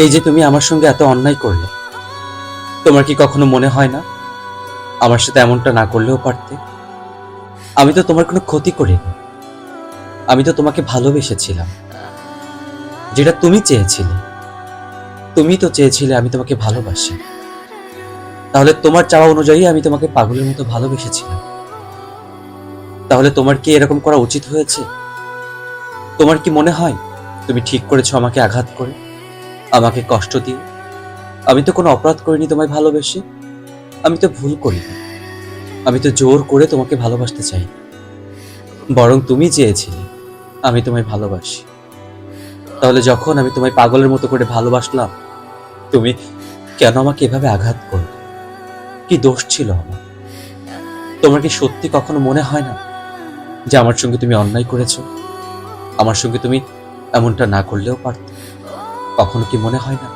এই যে তুমি আমার সঙ্গে এত অন্যায় করলে, তোমার কি কখনো মনে হয় না আমার সাথে এমনটা না করলেও পারতে? আমি তো তোমার কোনো ক্ষতি করিনি, আমি তো তোমাকে ভালোবেসেছিলাম, যেটা তুমি চেয়েছিলে। তুমি তো চেয়েছিলে আমি তোমাকে ভালোবাসি, তাহলে তোমার চাওয়া অনুযায়ী আমি তোমাকে পাগলের মতো ভালোবেসেছিলাম। তাহলে তোমার কি এরকম করা উচিত হয়েছে? তোমার কি মনে হয় তুমি ঠিক করেছো আমাকে আঘাত করে, আমাকে কষ্ট দিয়ে? আমি তো কোনো অপরাধ করিনি তোমায় ভালোবেসে, আমি তো ভুল করিনি, আমি তো জোর করে তোমাকে ভালোবাসতে চাই, বরং তুমি চেয়েছিলে আমি তোমায় ভালোবাসি। তাহলে যখন আমি তোমায় পাগলের মতো করে ভালোবাসলাম, তুমি কেন আমাকে এভাবে আঘাত করলে? কি দোষ ছিল আমার? তোমার কি সত্যি কখনো মনে হয় না যে আমার সঙ্গে তুমি অন্যায় করেছো? আমার সঙ্গে তুমি এমনটা না করলেও পারতে? কখনো কি মনে হয় না?